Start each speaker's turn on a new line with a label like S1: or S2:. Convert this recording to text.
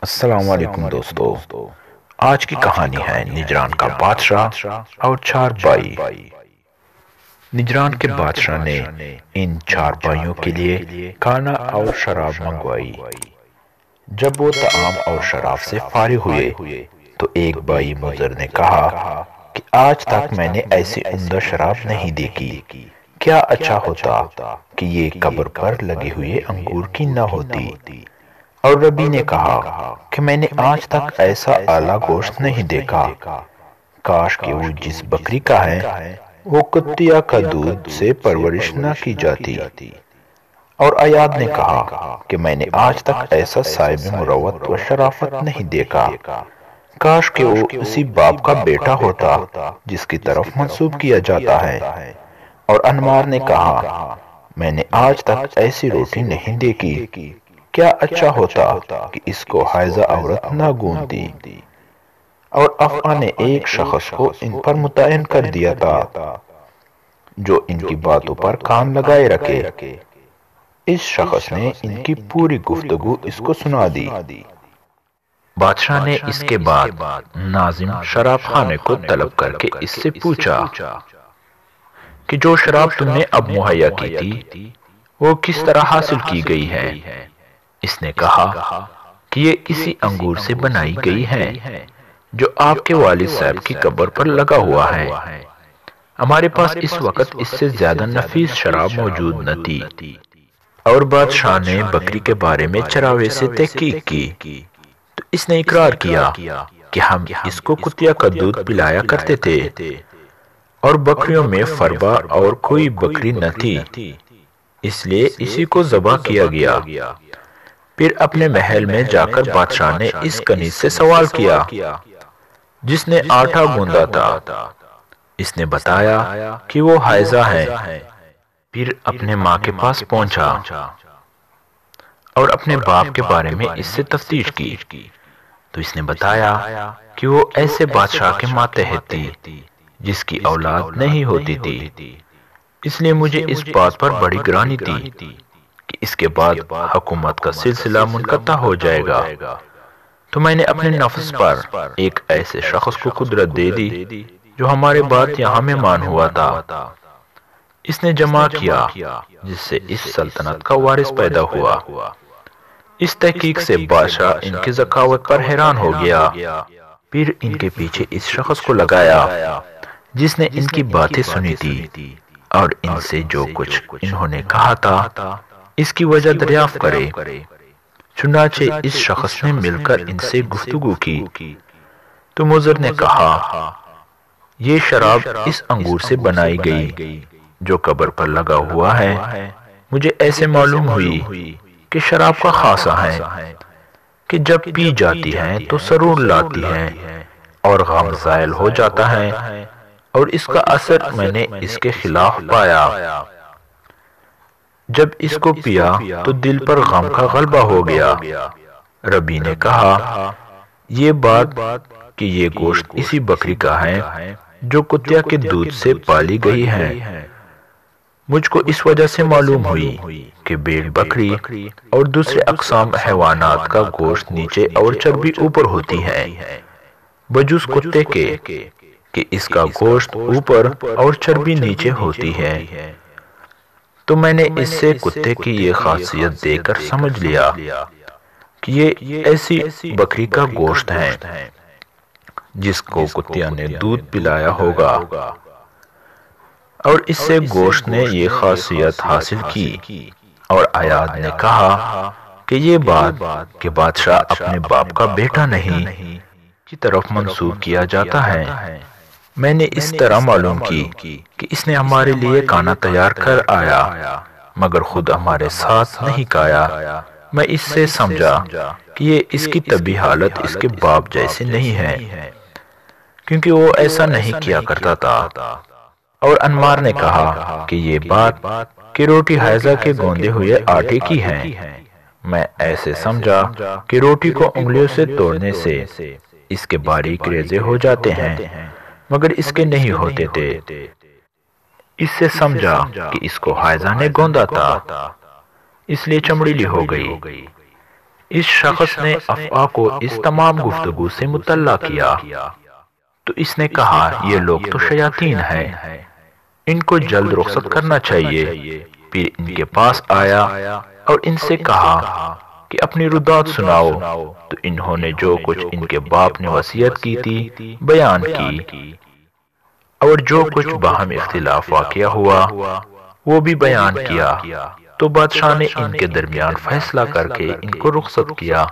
S1: السلام علیکم دوستو، آج کی کہانی ہے نجران کا بادشاہ اور چار بھائی۔ نجران کے بادشاہ نے ان چار بھائیوں کے لیے کھانا اور شراب منگوائی۔ جب وہ طعام اور شراب سے فارغ ہوئے تو ایک بھائی مضر نے کہا کہ آج تک میں نے ایسی عمدہ شراب نہیں دیکھی، کیا اچھا ہوتا کہ یہ قبر پر لگے ہوئے انگور کی نہ ہوتی۔ اور ربی نے کہا کہ میں نے آج تک ایسا اعلیٰ گوشت نہیں دیکھا، کاش کہ وہ جس بکری کا ہے وہ کتیا کا دودھ سے پرورش نہ کی جاتی۔ اور ایاد نے کہا کہ میں نے آج تک ایسا صاحب مروت و شرافت نہیں دیکھا، کاش کہ وہ اسی باپ کا بیٹا ہوتا جس کی طرف منسوب کیا جاتا ہے۔ اور انمار نے کہا میں نے آج تک ایسی روٹی نہیں دیکھی، کیا اچھا ہوتا کہ اس کو حائضہ عورت نہ گونتی۔ اور افعا نے ایک شخص کو ان پر متعین کر دیا تھا جو ان کی باتوں پر کان لگائے رکھے۔ اس شخص نے ان کی پوری گفتگو اس کو سنا دی۔ بادشاہ نے اس کے بعد ناظم شراب خانے کو طلب کر کے اس سے پوچھا کہ جو شراب تم نے اب مہیا کی تھی وہ کس طرح حاصل کی گئی ہے؟ اس نے کہا کہ یہ اسی انگور سے بنائی گئی ہے جو آپ کے والد صاحب کی قبر پر لگا ہوا ہے۔ ہمارے پاس اس وقت اس سے زیادہ نفیس شراب موجود نہ تھی۔ اور بادشاہ نے بکری کے بارے میں چراوے سے تحقیق کی تو اس نے اقرار کیا کہ ہم اس کو کتیا کا دودھ پلایا کرتے تھے اور بکریوں میں فربا اور کوئی بکری نہ تھی، اس لیے اسی کو ذبح کیا گیا۔ پھر اپنے محل میں جا کر بادشاہ نے اس کنیز سے سوال کیا جس نے آٹا گوندا تھا۔ اس نے بتایا کہ وہ حائضہ ہے۔ پھر اپنے ماں کے پاس پہنچا اور اپنے باپ کے بارے میں اس سے تفتیش کی تو اس نے بتایا کہ وہ ایسے بادشاہ کے ماتحت تھی جس کی اولاد نہیں ہوتی تھی، اس لیے مجھے اس بات پر بڑی گرانی تھی کہ اس کے بعد حکومت کا سلسلہ منقطع ہو جائے گا، تو میں نے اپنے نفس پر ایک ایسے شخص کو قدرت دے دی جو ہمارے بعد یہاں مہمان ہوا تھا۔ اس نے جمع کیا جس سے اس سلطنت کا وارث پیدا ہوا۔ اس تحقیق سے بادشاہ ان کی ذکاوت پر حیران ہو گیا۔ پھر ان کے پیچھے اس شخص کو لگایا جس نے ان کی باتیں سنی تھی اور ان سے جو کچھ انہوں نے کہا تھا اس کی وجہ دریافت کرے۔ چنانچہ اس شخص نے مل کر ان سے گفتگو کی تو مضر نے کہا یہ شراب اس انگور سے بنائی گئی جو قبر پر لگا ہوا ہے۔ مجھے ایسے معلوم ہوئی کہ شراب کا خاصہ ہے کہ جب پی جاتی ہے تو سرور لاتی ہے اور غم زائل ہو جاتا ہے، اور اس کا اثر میں نے اس کے خلاف پایا۔ جب اس کو پیا تو دل پر غم کا غلبہ ہو گیا۔ ربی نے کہا یہ بات کہ یہ گوشت اسی بکری کا ہے جو کتیا کے دودھ سے پالی گئی ہے، مجھ کو اس وجہ سے معلوم ہوئی کہ بھیڑ بکری اور دوسرے اقسام حیوانات کا گوشت نیچے اور چربی اوپر ہوتی ہے، بجز کتے کے کہ اس کا گوشت اوپر اور چربی نیچے ہوتی ہے۔ تو میں نے اس سے کتے کی یہ خاصیت دے کر سمجھ لیا کہ یہ ایسی بکری کا گوشت ہے جس کو کتیا نے دودھ پلایا ہوگا، اور اس سے گوشت نے یہ خاصیت حاصل کی۔ اور ایاد نے کہا کہ یہ بات کہ بادشاہ اپنے باپ کا بیٹا نہیں کی طرف منسوب کیا جاتا ہے میں نے اس طرح معلوم کی کہ اس نے ہمارے لیے کھانا تیار کر آیا مگر خود ہمارے ساتھ نہیں کھایا۔ میں اس سے سمجھا کہ یہ اس کی طبعی حالت اس کے باپ جیسے نہیں ہے کیونکہ وہ ایسا نہیں کیا کرتا تھا۔ اور انمار نے کہا کہ یہ بات کہ روٹی حائضہ کے گوندے ہوئے آٹے کی ہے، میں ایسے سمجھا کہ روٹی کو انگلیوں سے توڑنے سے اس کے باریک ریزے ہو جاتے ہیں مگر اس کے نہیں ہوتے تھے۔ اس سے سمجھا کہ اس کو حائضہ نے گوندا تھا، اس لیے چمڑیلی ہو گئی۔ اس شخص نے افعا کو اس تمام گفتگو سے مطلع کیا تو اس نے کہا یہ لوگ تو شیاطین ہیں، ان کو جلد رخصت کرنا چاہیے۔ پھر ان کے پاس آیا اور ان سے کہا کہ اپنی ردات سناؤ، تو انہوں نے جو کچھ ان کے باپ نے وصیت کی تھی بیان کی، اور جو کچھ باہم اختلاف واقع ہوا وہ بھی بیان کیا۔ تو بادشاہ نے ان کے درمیان فیصلہ کر کے ان کو رخصت کیا۔